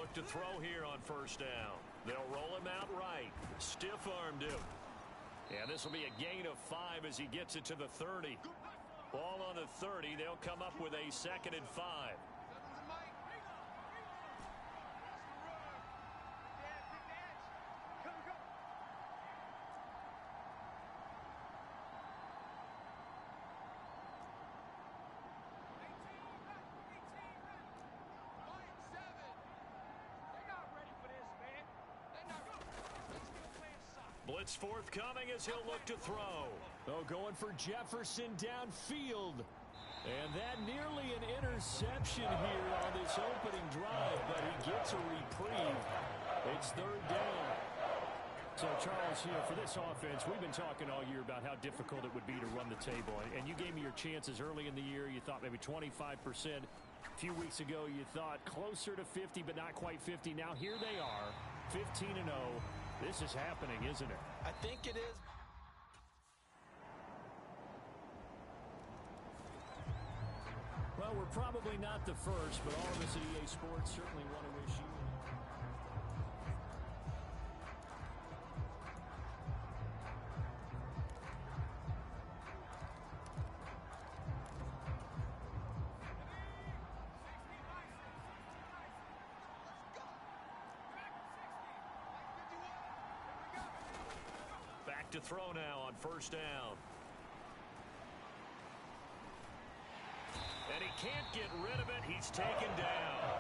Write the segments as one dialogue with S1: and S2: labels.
S1: look to throw here on first down. They'll roll him out right. Stiff-armed him. And this will be a gain of 5 as he gets it to the 30. Ball on the 30. They'll come up with a 2nd and 5. Blitz forthcoming as he'll look to throw. Oh, going for Jefferson downfield. And that nearly an interception here on this opening drive, but he gets a reprieve. It's 3rd down. So, Charles, for this offense, we've been talking all year about how difficult it would be to run the table. And you gave me your chances early in the year. You thought maybe 25%. A few weeks ago, you thought closer to 50, but not quite 50. Now, here they are, 15-0. This is happening, isn't it?
S2: I think it is.
S1: Well, we're probably not the first, but all of us at EA Sports certainly want to wish you. To throw now on first down. And he can't get rid of it. He's taken down.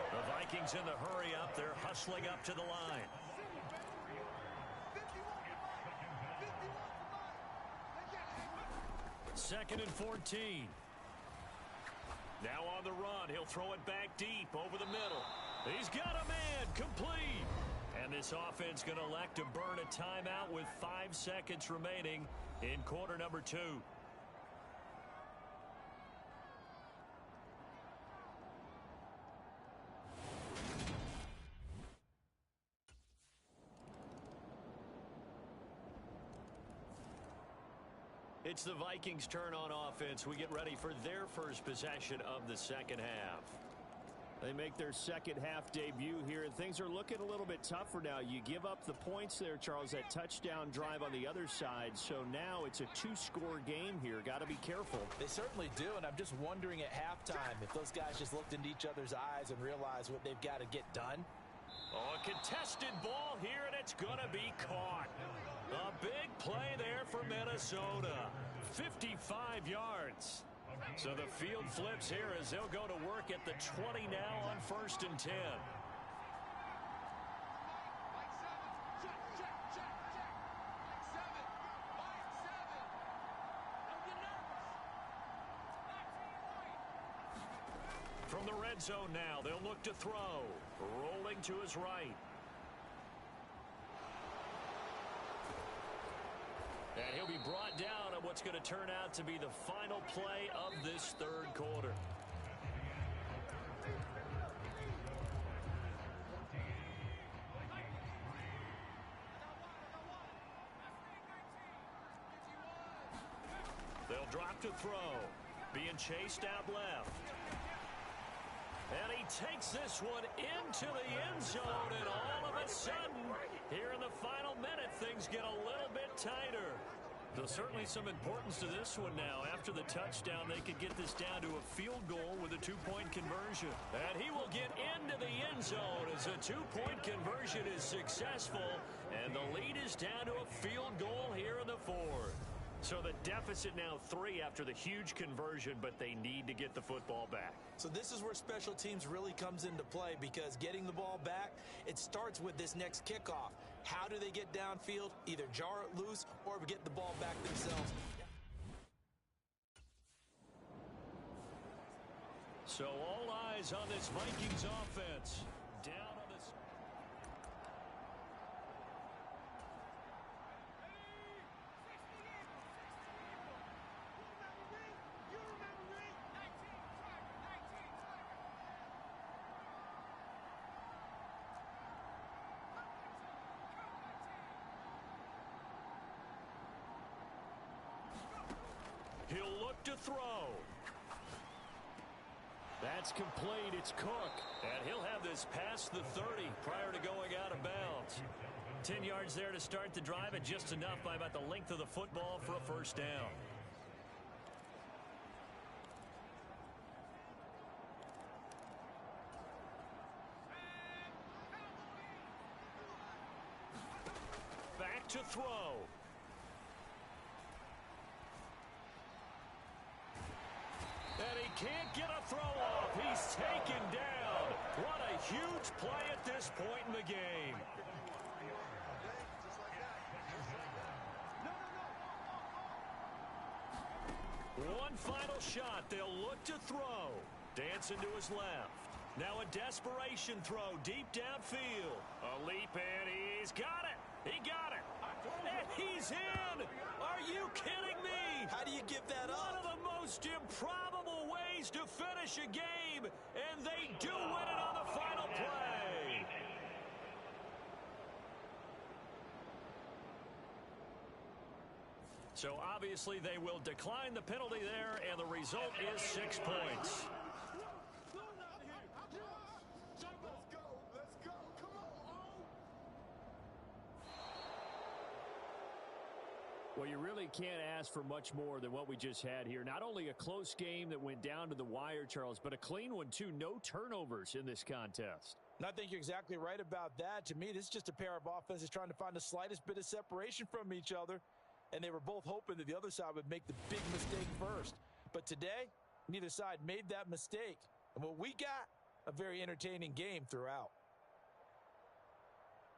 S1: The Vikings in the hurry up. They're hustling up to the line. 2nd and 14. Now on the run. He'll throw it back deep over the middle. He's got a man. Complete. And this offense going to elect to burn a timeout with 5 seconds remaining in quarter number 2. It's the Vikings' turn on offense. We get ready for their first possession of the second half. They make their second half debut here, and things are looking a little bit tougher now. You give up the points there, Charles, that touchdown drive on the other side. So now it's a 2-score game here. Got to be careful.
S2: They certainly do, and I'm just wondering at halftime if those guys just looked into each other's eyes and realized what they've got to get done.
S1: Oh, a contested ball here, and it's going to be caught. A big play there for Minnesota. 55 yards. So the field flips here as they'll go to work at the 20 now on 1st and 10. From the red zone now, they'll look to throw. Rolling to his right. And he'll be brought down on what's going to turn out to be the final play of this 3rd quarter. They'll drop to throw. Being chased out left. And he takes this one into the end zone, and all of a sudden, here in the final minute, things get a little bit tighter. There's certainly some importance to this one now. After the touchdown, they could get this down to a field goal with a 2-point conversion. And he will get into the end zone as a 2-point conversion is successful, and the lead is down to a field goal here in the 4th. So the deficit now 3 after the huge conversion, but they need to get the football back.
S2: So this is where special teams really comes into play, because getting the ball back, it starts with this next kickoff. How do they get downfield? Either jar it loose or get the ball back themselves.
S1: So all eyes on this Vikings offense. Down on this. He'll look to throw. That's complete. It's Cook. And he'll have this past the 30 prior to going out of bounds. 10 yards there to start the drive, and just enough by about the length of the football for a first down. Back to throw. And he can't get a throw off. He's taken down. What a huge play at this point in the game. One final shot. They'll look to throw. Dancing to his left. Now a desperation throw deep downfield. A leap in. He's got it. He got it. And he's in. Are you kidding me?
S2: How do you give that up?
S1: One of the most improbable ways to finish a game, and they do win it on the final play. So obviously they will decline the penalty there, and the result is 6 points. Well, you really can't ask for much more than what we just had here. Not only a close game that went down to the wire, Charles, but a clean one, too. No turnovers in this contest.
S2: And I think you're exactly right about that. To me, this is just a pair of offenses trying to find the slightest bit of separation from each other. And they were both hoping that the other side would make the big mistake first. But today, neither side made that mistake. And what we got, a very entertaining game throughout.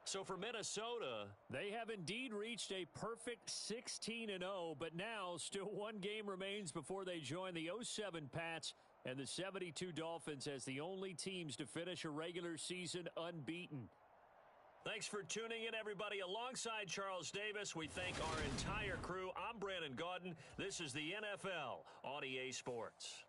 S1: So for Minnesota, they have indeed reached a perfect 16-0, but now still one game remains before they join the 07 Pats and the 72 Dolphins as the only teams to finish a regular season unbeaten. Thanks for tuning in, everybody. Alongside Charles Davis, we thank our entire crew. I'm Brandon Gaudin. This is the NFL on EA Sports.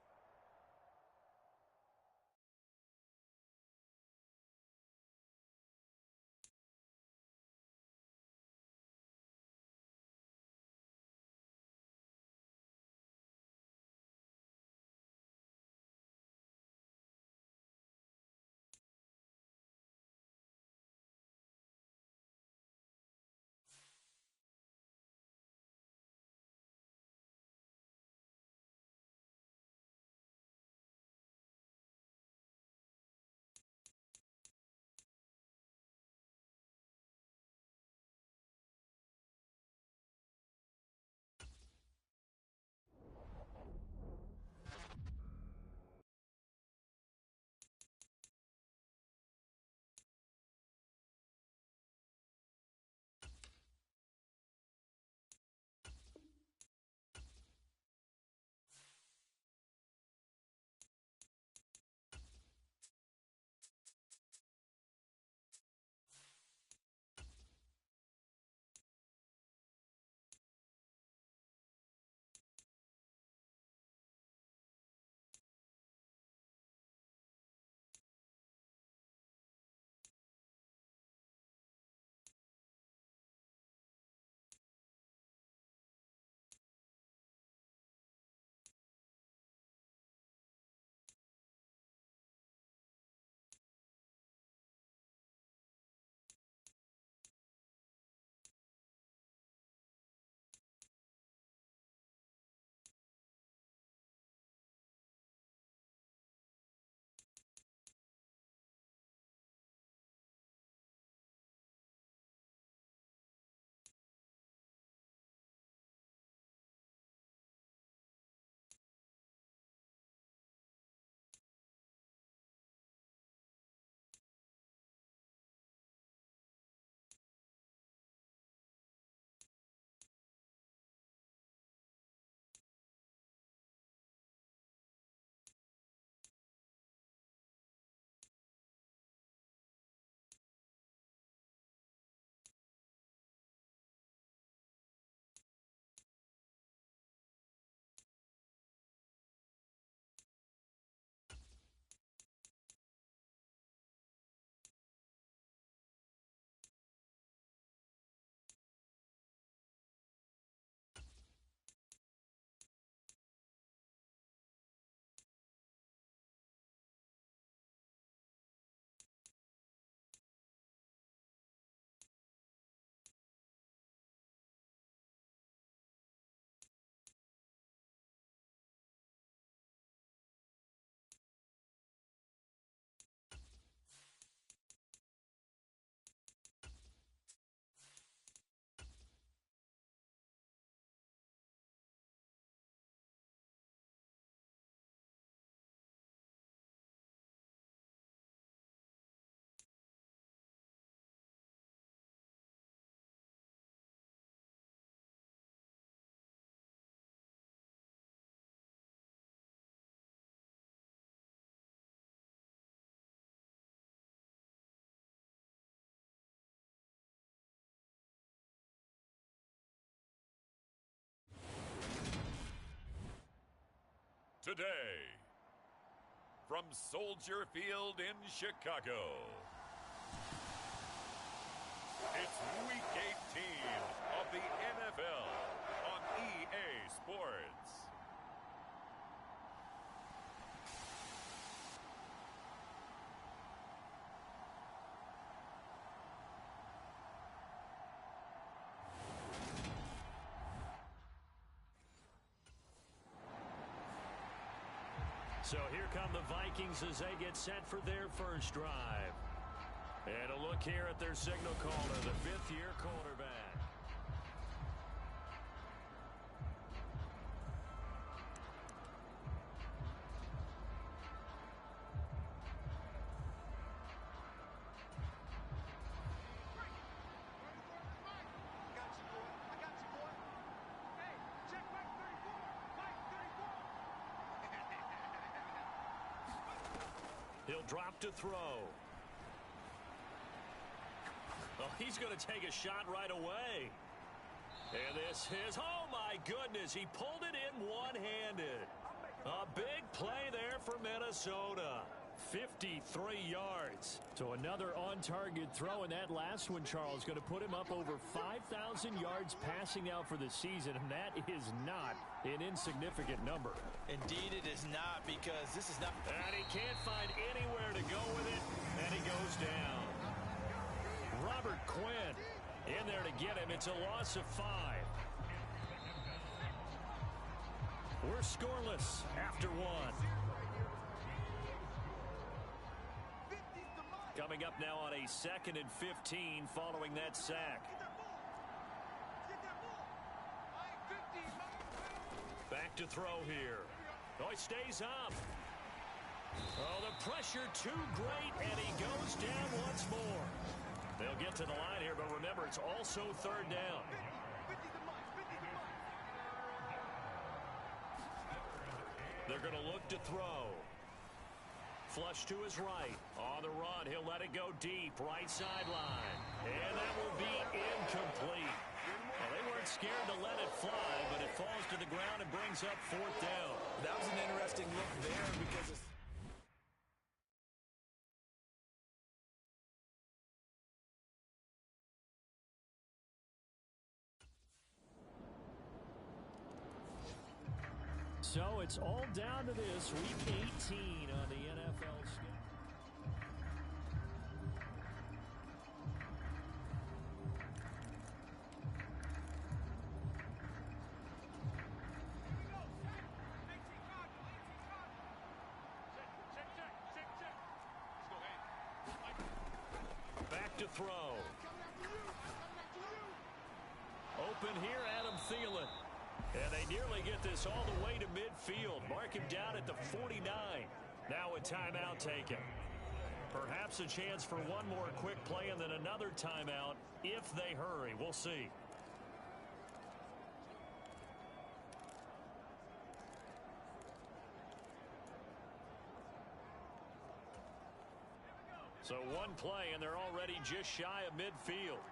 S3: Today, from Soldier Field in Chicago, it's Week 18 of the NFL on EA Sports.
S1: So here come the Vikings as they get set for their first drive. And a look here at their signal caller, the fifth-year quarterback. He'll drop to throw. Oh, he's going to take a shot right away. And this is, oh my goodness, he pulled it in one-handed. A big play there for Minnesota. 53 yards. So another on-target throw, and that last one, Charles, going to put him up over 5,000 yards passing now for the season, and that is not an insignificant number.
S2: Indeed it is not, because this is not...
S1: And he can't find anywhere to go with it, and he goes down. Robert Quinn in there to get him. It's a loss of 5. We're scoreless after 1. Coming up now on a 2nd and 15 following that sack. Back to throw here. Oh, he stays up. Oh, the pressure too great, and he goes down once more. They'll get to the line here, but remember, it's also 3rd down. They're going to look to throw. Flush to his right. On the run, he'll let it go deep. Right sideline. And that will be incomplete. Well, they weren't scared to let it fly, but it falls to the ground and brings up 4th down.
S2: That was an interesting look there because it's...
S1: So it's all down to this Week 18 on the NFL schedule. Back to throw. Open here, Adam Thielen. And they nearly get this all the way to midfield. Mark him down at the 49. Now a timeout taken. Perhaps a chance for one more quick play and then another timeout if they hurry. We'll see. So one play and they're already just shy of midfield.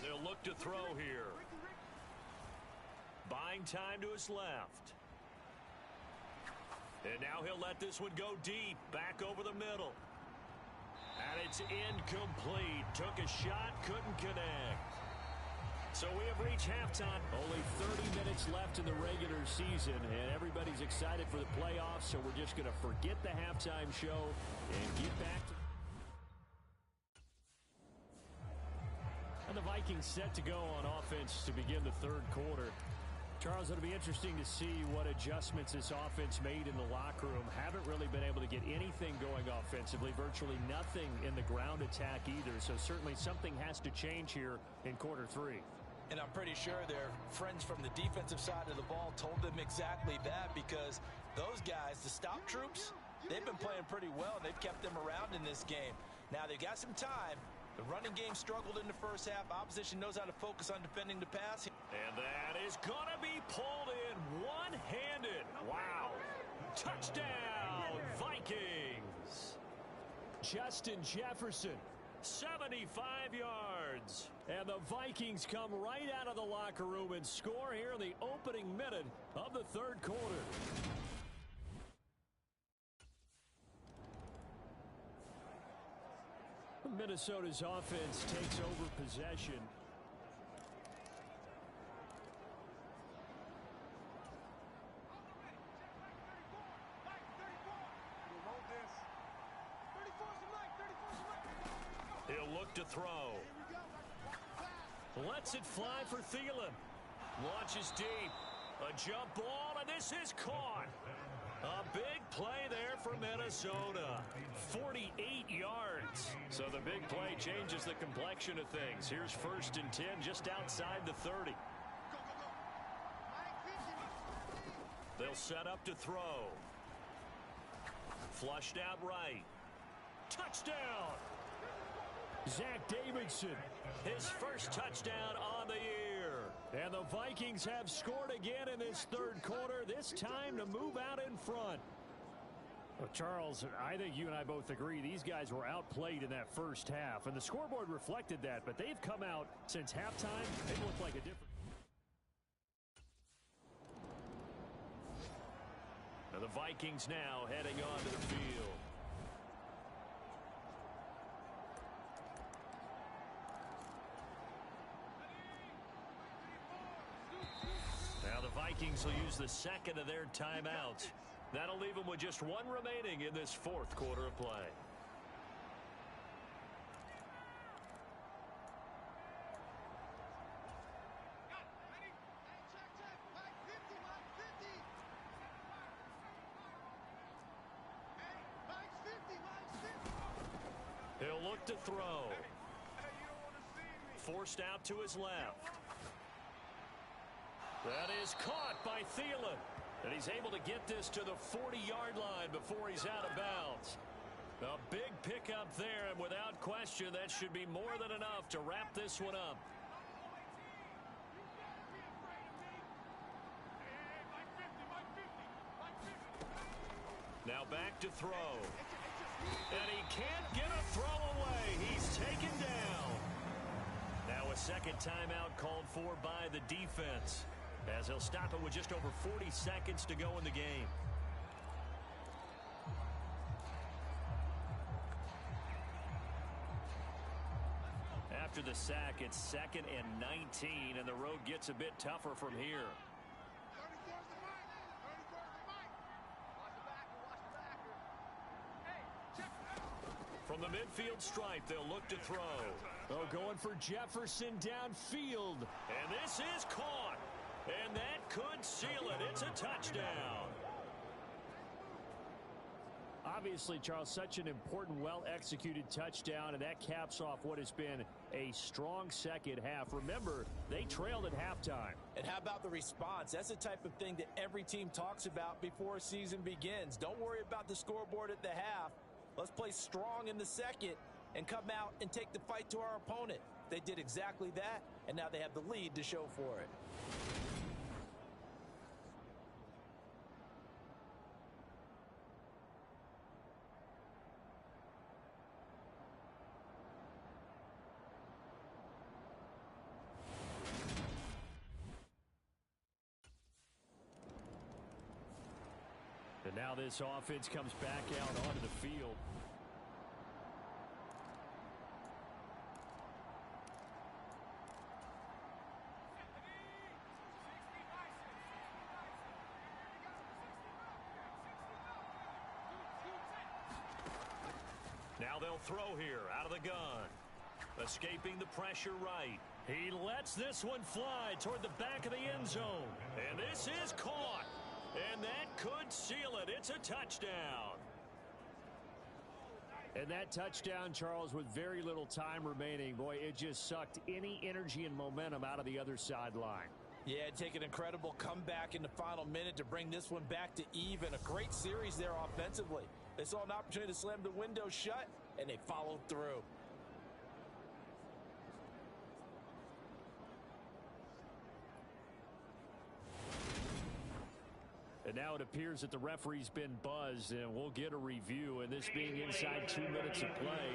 S1: They'll look to throw here. Buying time to his left. And now he'll let this one go deep. Back over the middle. And it's incomplete. Took a shot, couldn't connect. So we have reached halftime. Only 30 minutes left in the regular season, and everybody's excited for the playoffs, so we're just going to forget the halftime show and get back to... And the Vikings set to go on offense to begin the 3rd quarter. Charles, it'll be interesting to see what adjustments this offense made in the locker room. Haven't really been able to get anything going offensively, virtually nothing in the ground attack either. So certainly something has to change here in quarter 3.
S2: And I'm pretty sure their friends from the defensive side of the ball told them exactly that, because those guys, the stop troops, they've been playing pretty well. They've kept them around in this game. Now they've got some time. The running game struggled in the first half. Opposition knows how to focus on defending the pass.
S1: And that is going to be pulled in one-handed. Wow. Touchdown, Vikings. Justin Jefferson, 75 yards. And the Vikings come right out of the locker room and score here in the opening minute of the third quarter. Minnesota's offense takes over possession. He'll look to throw. Lets it fly for Thielen. Launches deep. A jump ball, and this is caught. A big play there for Minnesota. 48 yards. So the big play changes the complexion of things. Here's 1st and 10 just outside the 30. They'll set up to throw. Flushed out right. Touchdown! Zach Davidson, his first touchdown on the year. And the Vikings have scored again in this third quarter, this time to move out in front. Well, Charles, I think you and I both agree these guys were outplayed in that first half, and the scoreboard reflected that, but they've come out since halftime. They look like a different. And the Vikings now heading onto the field. Now the Vikings will use the second of their timeouts. That'll leave them with just one remaining in this fourth quarter of play. He'll look to throw. Forced out to his left. That is caught by Thielen. And he's able to get this to the 40-yard line before he's out of bounds. A big pickup there, and without question, that should be more than enough to wrap this one up. Now back to throw. And he can't get a throw away. He's taken down. Now a second timeout called for by the defense, as he'll stop it with just over 40 seconds to go in the game. After the sack, it's 2nd and 19, and the road gets a bit tougher from here. From the midfield stripe, they'll look to throw. Oh, going for Jefferson downfield. And this is caught. And that could seal it. It's a touchdown. Obviously, Charles, such an important, well-executed touchdown, and that caps off what has been a strong second half. Remember, they trailed at halftime.
S2: And how about the response? That's the type of thing that every team talks about before a season begins. Don't worry about the scoreboard at the half. Let's play strong in the second and come out and take the fight to our opponent. They did exactly that, and now they have the lead to show for it.
S1: And now this offense comes back out onto the field. Now they'll throw here out of the gun. Escaping the pressure right. He lets this one fly toward the back of the end zone. And this is caught. And that could seal it. It's a touchdown. And that touchdown, Charles, with very little time remaining, boy, it just sucked any energy and momentum out of the other sideline.
S2: Yeah, take an incredible comeback in the final minute to bring this one back to even. A great series there offensively. They saw an opportunity to slam the window shut, and they followed through.
S1: And now it appears that the referee's been buzzed, and we'll get a review. And this being inside 2 minutes of play,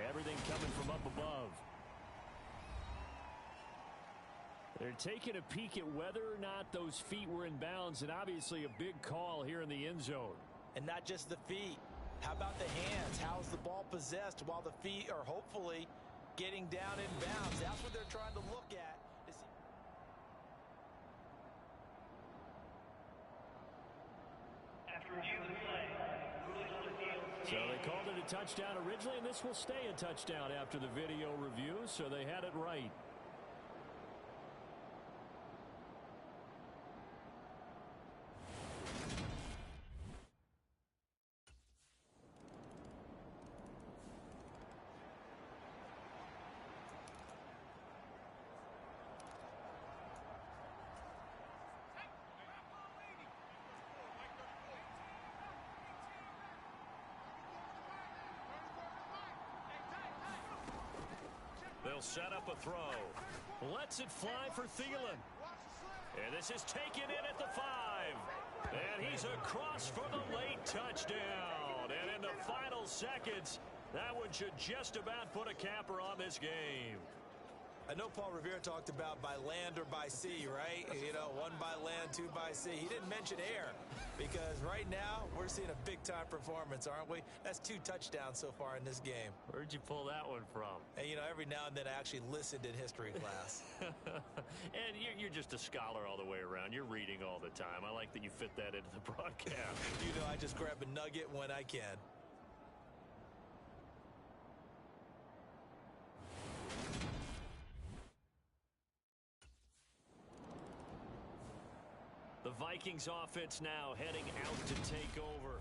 S1: everything coming from up above. They're taking a peek at whether or not those feet were in bounds, and obviously a big call here in the end zone.
S2: And not just the feet. How about the hands? How's the ball possessed while the feet are hopefully getting down in bounds? That's what they're trying to look at.
S1: So they called it a touchdown originally, and this will stay a touchdown after the video review, so they had it right. They'll set up a throw. Lets it fly for Thielen. And this is taken in at the 5. And he's across for the late touchdown. And in the final seconds, that one should just about put a capper on this game.
S2: I know Paul Revere talked about by land or by sea, right? You know, 1 by land, 2 by sea. He didn't mention air because right now we're seeing a big-time performance, aren't we? That's 2 touchdowns so far in this game.
S1: Where'd you pull that one from?
S2: And, you know, every now and then I actually listened in history class.
S1: And you're just a scholar all the way around. You're reading all the time. I like that you fit that into the broadcast.
S2: You know, I just grab a nugget when I can.
S1: The Vikings offense now heading out to take over.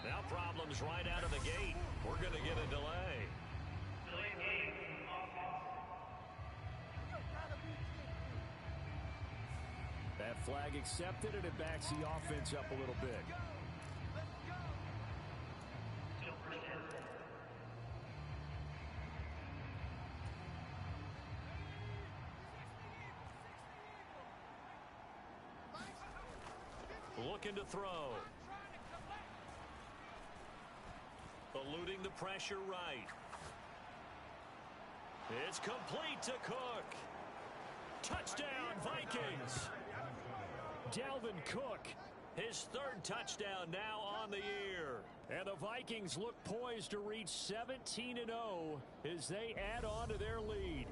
S1: Now problems right out of the gate. We're going to get a delay. That flag accepted, and it backs the offense up a little bit. Looking to throw. Eluding the pressure right. It's complete to Cook. Touchdown, Vikings. Dalvin Cook, his 3rd touchdown now on the year. And the Vikings look poised to reach 17-0 as they add on to their lead.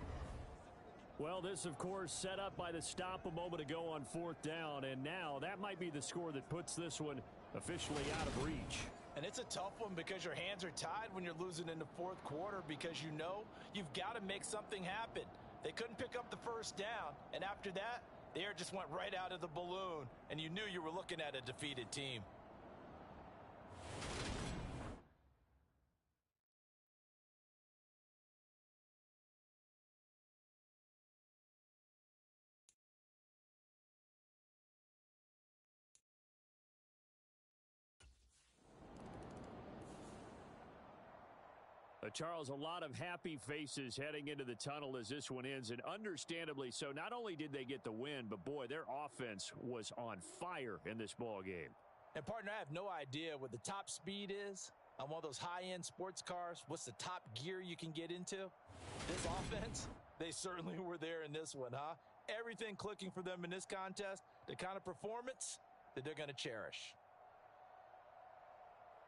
S1: Well, this, of course, set up by the stop a moment ago on 4th down. And now that might be the score that puts this one officially out of reach.
S2: And it's a tough one because your hands are tied when you're losing in the 4th quarter because you know you've got to make something happen. They couldn't pick up the 1st down, and after that, the air just went right out of the balloon, and you knew you were looking at a defeated team.
S1: Charles, a lot of happy faces heading into the tunnel as this one ends, and understandably so. Not only did they get the win, but, boy, their offense was on fire in this ball game.
S2: And, partner, I have no idea what the top speed is on one of those high-end sports cars. What's the top gear you can get into? This offense, they certainly were there in this one, huh? Everything clicking for them in this contest, the kind of performance that they're going to cherish.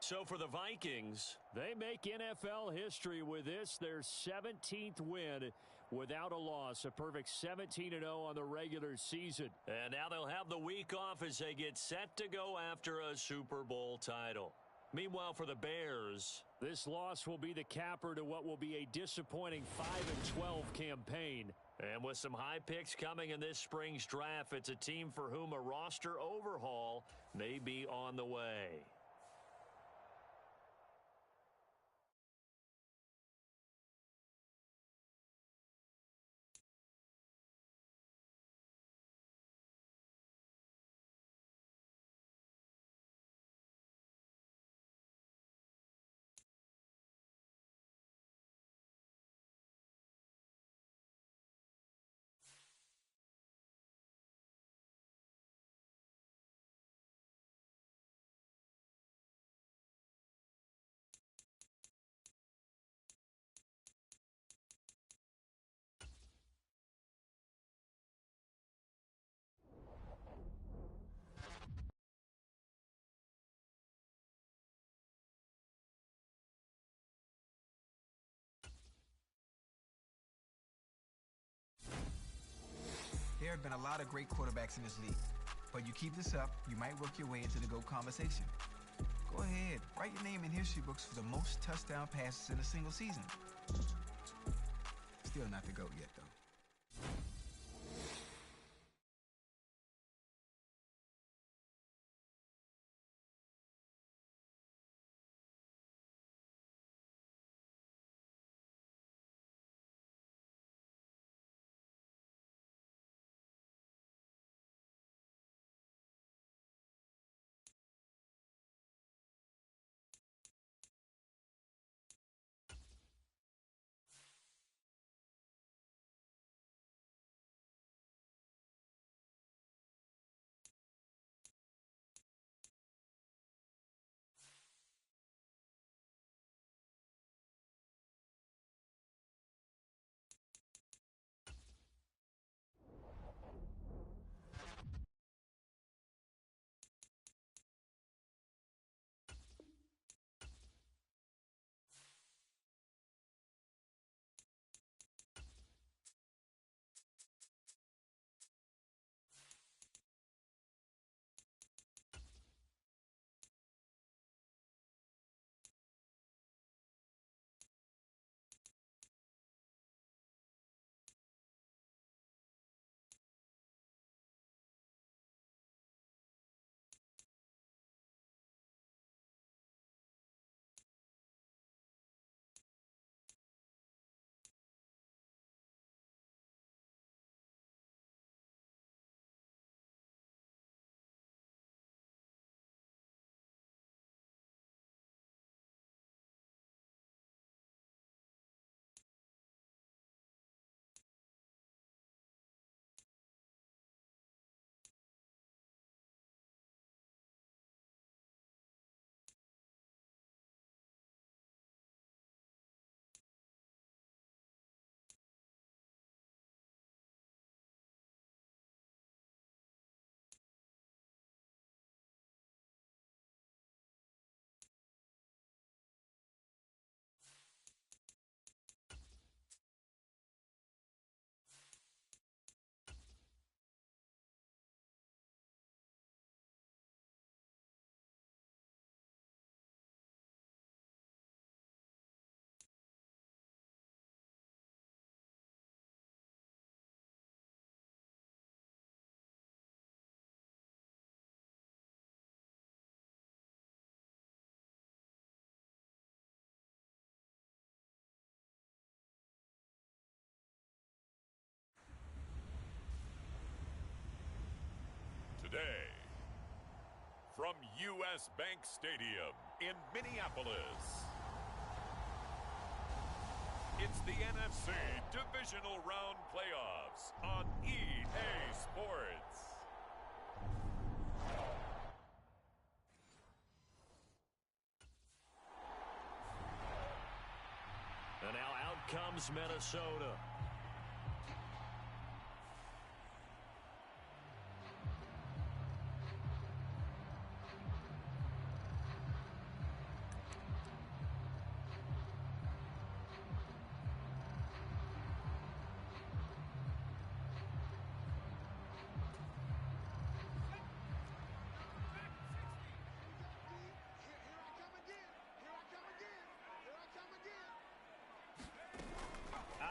S1: So for the Vikings, they make NFL history with this, their 17th win without a loss, a perfect 17-0 on the regular season. And now they'll have the week off as they get set to go after a Super Bowl title. Meanwhile, for the Bears, this loss will be the capper to what will be a disappointing 5-12 campaign. And with some high picks coming in this spring's draft, it's a team for whom a roster overhaul may be on the way.
S4: there have been a lot of great quarterbacks in this league. But you keep this up, you might work your way into the GOAT conversation. Go ahead, write your name in history books for the most touchdown passes in a single season. Still not the GOAT yet, though.
S3: Today, from U.S. Bank Stadium in Minneapolis, it's the NFC Divisional Round Playoffs on EA Sports.
S1: And now out comes Minnesota.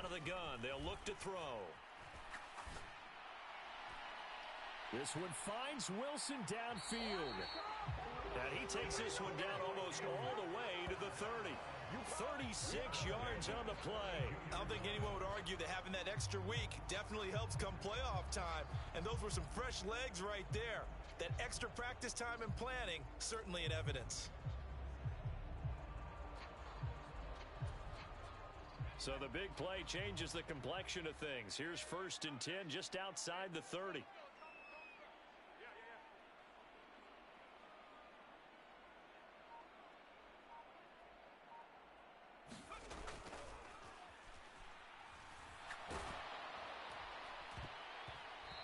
S1: Out of the gun, they'll look to throw. This one finds Wilson downfield. And he takes this one down almost all the way to the 30. 36 yards on the play.
S2: I don't think anyone would argue that having that extra week definitely helps come playoff time. And those were some fresh legs right there. That extra practice time and planning, certainly in evidence.
S1: So the big play changes the complexion of things. Here's 1st and 10 just outside the 30.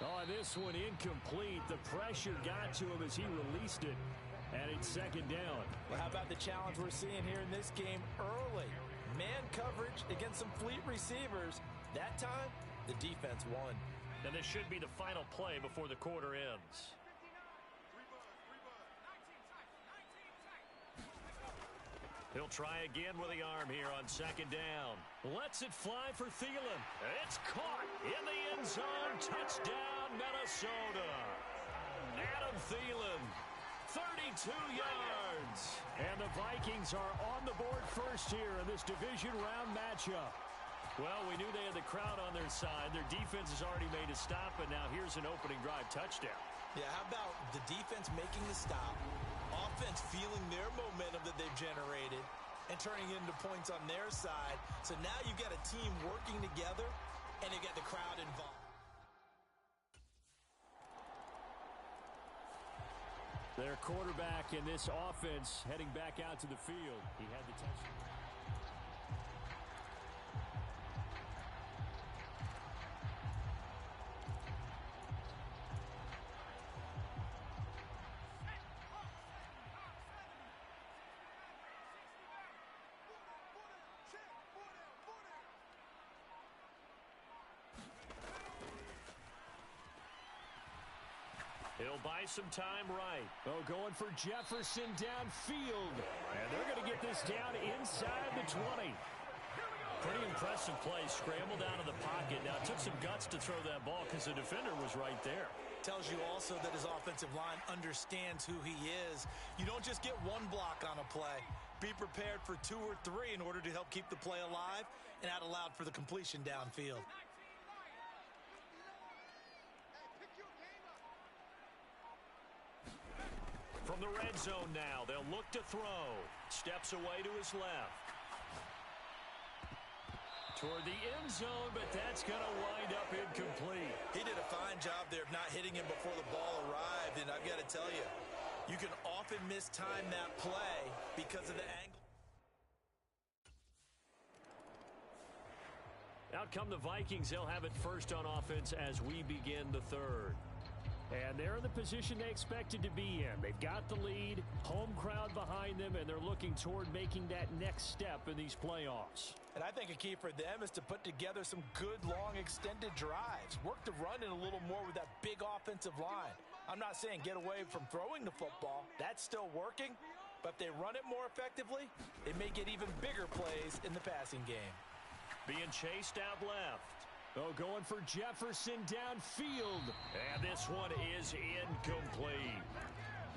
S1: Oh, this one incomplete. The pressure got to him as he released it. And it's 2nd down.
S2: Well, how about the challenge we're seeing here in this game early? Man coverage against some fleet receivers. That time, the defense won.
S1: And this should be the final play before the quarter ends. He'll try again with the arm here on second down. Lets it fly for Thielen. It's caught in the end zone. Touchdown, Minnesota. Adam Thielen, 32 yards. And the Vikings are on the board first here in this division round matchup. Well, we knew they had the crowd on their side. Their defense has already made a stop, and now here's an opening drive touchdown.
S2: Yeah, how about the defense making the stop, offense feeling their momentum that they've generated, and turning it into points on their side. So now you've got a team working together, and you got the crowd involved.
S1: Their quarterback in this offense heading back out to the field. He had the touchdown. He'll buy some time right. Oh, going for Jefferson downfield. And they're going to get this down inside the 20. Pretty impressive play. Scrambled out of the pocket. Now, it took some guts to throw that ball because the defender was right there.
S2: Tells you also that his offensive line understands who he is. You don't just get one block on a play. Be prepared for 2 or 3 in order to help keep the play alive and out allowed for the completion downfield.
S1: From the red zone now, they'll look to throw. Steps away to his left. Toward the end zone, but that's going to wind up incomplete.
S2: He did a fine job there of not hitting him before the ball arrived, and I've got to tell you, you can often mistime that play because of the angle.
S1: Out come the Vikings. They'll have it first on offense as we begin the third. And they're in the position they expected to be in. They've got the lead, home crowd behind them, and they're looking toward making that next step in these playoffs.
S2: And I think a key for them is to put together some good, long, extended drives. Work the run in a little more with that big offensive line. I'm not saying get away from throwing the football. That's still working. But if they run it more effectively, they may get even bigger plays in the passing game.
S1: Being chased out left. Oh, going for Jefferson downfield. And this one is incomplete.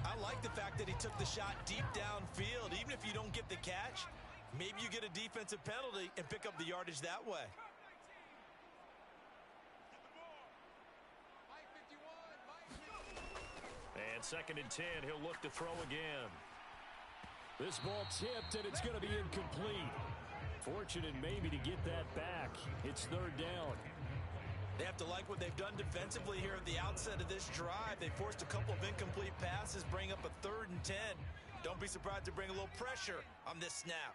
S2: I like the fact that he took the shot deep downfield. Even if you don't get the catch, maybe you get a defensive penalty and pick up the yardage that way.
S1: And 2nd and 10, he'll look to throw again. This ball tipped, and it's going to be incomplete. Fortunate maybe to get that back. It's 3rd down.
S2: They have to like what they've done defensively here at the outset of this drive. They forced a couple of incomplete passes, bring up a 3rd and 10. Don't be surprised to bring a little pressure on this snap.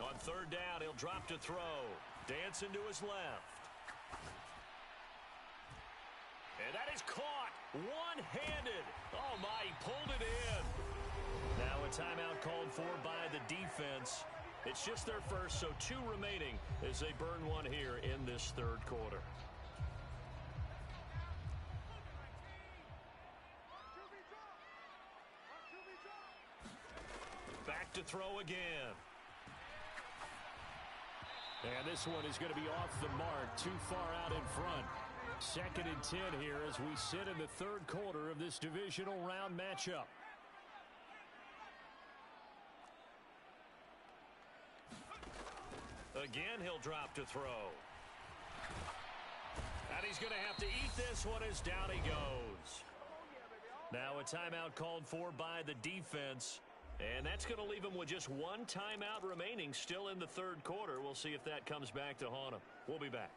S1: On 3rd down, he'll drop to throw. Dancing to his left. And that is caught one-handed. Oh, my, he pulled it in. Now a timeout called for by the defense. It's just their first, so 2 remaining as they burn one here in this 3rd quarter. Back to throw again. And this one is going to be off the mark, too far out in front. 2nd and 10 here as we sit in the 3rd quarter of this divisional round matchup. Again, he'll drop to throw. And he's going to have to eat this one as down he goes. Now a timeout called for by the defense. And that's going to leave him with just 1 timeout remaining still in the 3rd quarter. We'll see if that comes back to haunt him. We'll be back.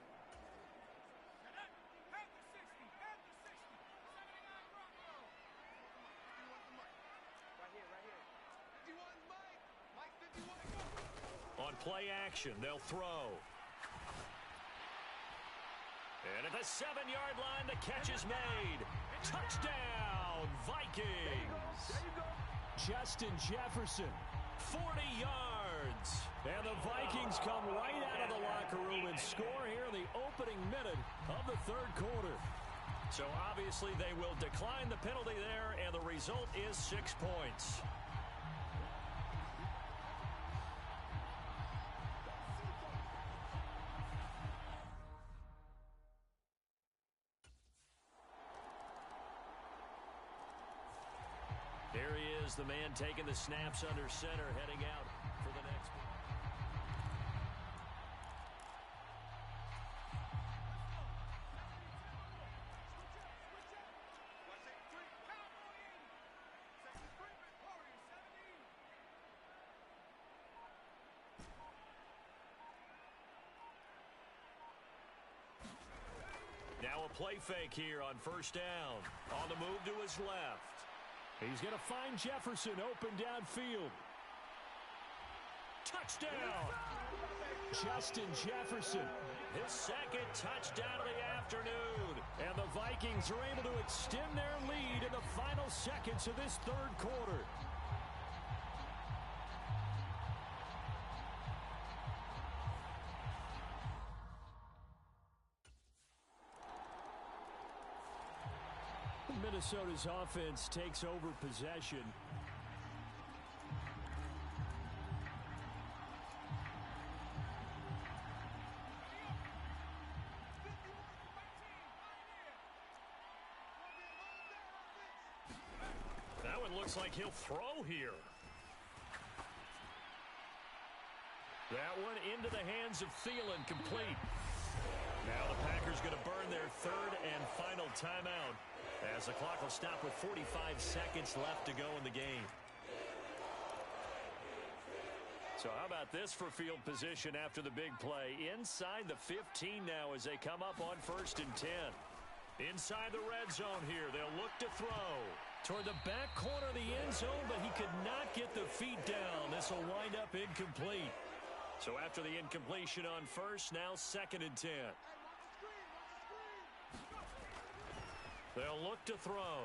S1: On play action, they'll throw. And at the 7-yard line, the catch is made. Touchdown, Vikings. Justin Jefferson, 40 yards. And the Vikings come right out of the locker room score here in the opening minute of the third quarter. So obviously they will decline the penalty there, and the result is 6 points. Here he is, the man taking the snaps under center, heading out for the next one. Now a play fake here on first down. On the move to his left. He's going to find Jefferson open downfield. Touchdown! Justin Jefferson, his second touchdown of the afternoon. And the Vikings are able to extend their lead in the final seconds of this third quarter. Minnesota's offense takes over possession. That one looks like he'll throw here. That one into the hands of Thielen, complete. Now the Packers going to burn their third and final timeout, as the clock will stop with 45 seconds left to go in the game. So how about this for field position after the big play? Inside the 15 now as they come up on 1st and 10. Inside the red zone here, they'll look to throw toward the back corner of the end zone, but he could not get the feet down. This will wind up incomplete. So after the incompletion on 1st, now 2nd and 10. They'll look to throw.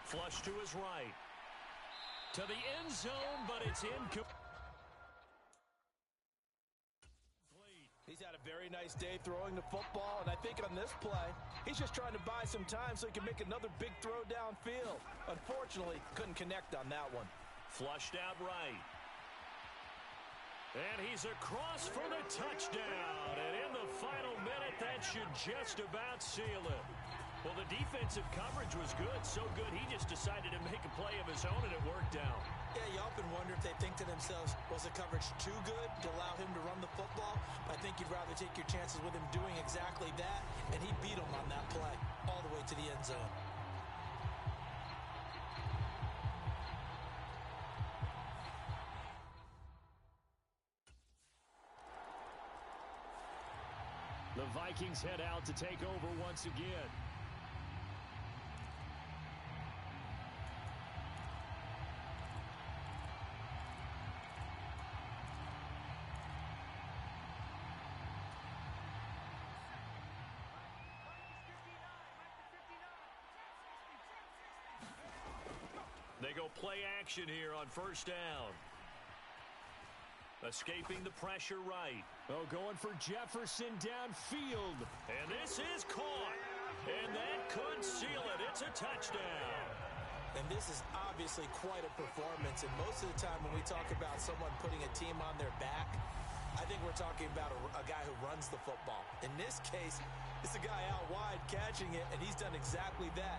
S1: Flush to his right. To the end zone, but it's incomplete.
S2: He's had a very nice day throwing the football, and I think on this play, he's just trying to buy some time so he can make another big throw downfield. Unfortunately, couldn't connect on that one.
S1: Flushed out right. And he's across for the touchdown. And in the final minute, that should just about seal it. Well, the defensive coverage was good, so good he just decided to make a play of his own, and it worked out.
S5: Yeah, you often wonder if they think to themselves, was the coverage too good to allow him to run the football? I think you'd rather take your chances with him doing exactly that, and he beat him on that play all the way to the end zone.
S1: The Vikings head out to take over once again. They go play action here on 1st down. Escaping the pressure right. Oh, going for Jefferson downfield. And this is caught. And that could seal it. It's a touchdown.
S5: And this is obviously quite a performance. And most of the time when we talk about someone putting a team on their back, I think we're talking about a guy who runs the football. In this case, it's a guy out wide catching it, and he's done exactly that.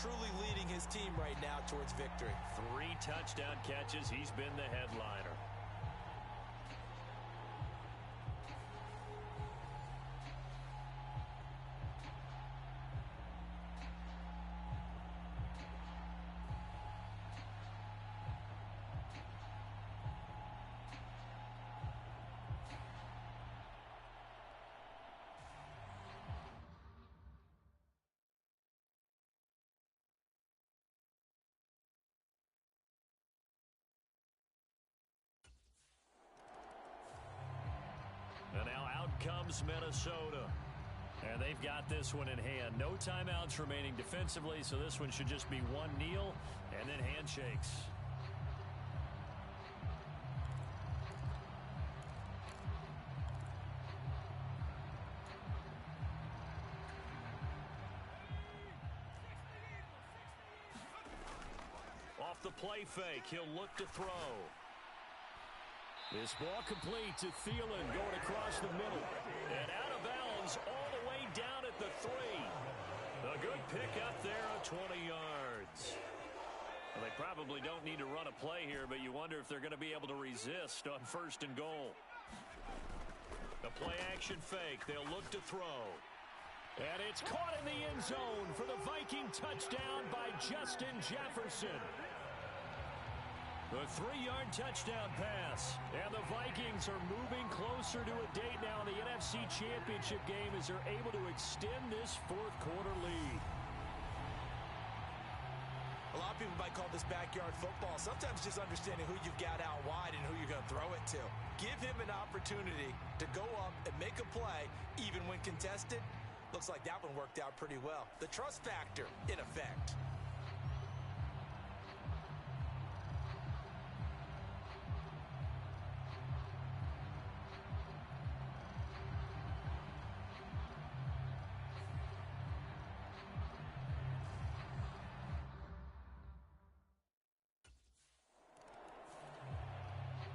S5: Truly leading his team right now towards victory.
S1: 3 touchdown catches. He's been the headliner. And now out comes Minnesota. And they've got this one in hand. No timeouts remaining defensively, so this one should just be one kneel and then handshakes. Off the play fake, he'll look to throw. This ball complete to Thielen going across the middle. And out of bounds all the way down at the 3. A good pick up there of 20 yards. Well, they probably don't need to run a play here, but you wonder if they're going to be able to resist on 1st and goal. The play action fake. They'll look to throw. And it's caught in the end zone for the Viking touchdown by Justin Jefferson. The 3-yard touchdown pass. And the Vikings are moving closer to a date now in the NFC Championship game as they're able to extend this 4th quarter lead.
S5: A lot of people might call this backyard football. Sometimes just understanding who you've got out wide and who you're going to throw it to. Give him an opportunity to go up and make a play, even when contested. Looks like that one worked out pretty well. The trust factor in effect.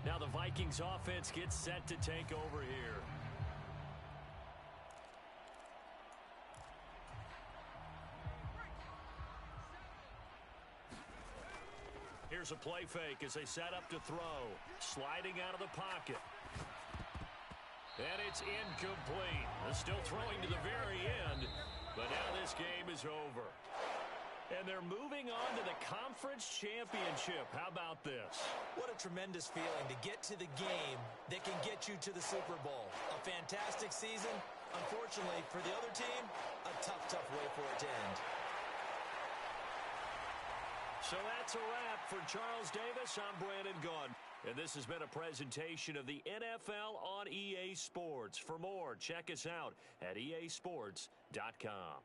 S1: Now the Vikings offense gets set to take over here. Here's a play fake as they set up to throw. Sliding out of the pocket. And it's incomplete. They're still throwing to the very end, but now this game is over. And they're moving on to the conference championship. How about this?
S5: What a tremendous feeling to get to the game that can get you to the Super Bowl. A fantastic season. Unfortunately, for the other team, a tough way for it to end.
S1: So that's a wrap for Charles Davis. I'm Brandon Gaudin. And this has been a presentation of the NFL on EA Sports. For more, check us out at easports.com.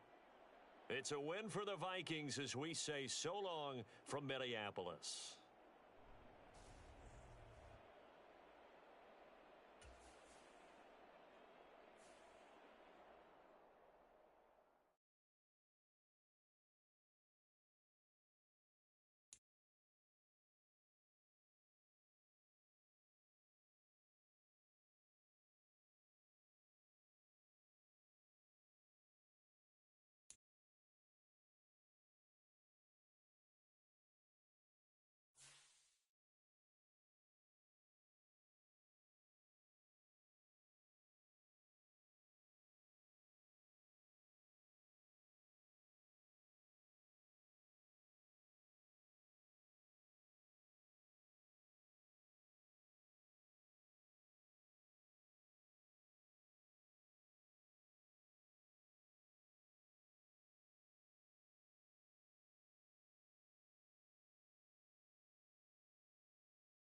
S1: It's a win for the Vikings as we say so long from Minneapolis.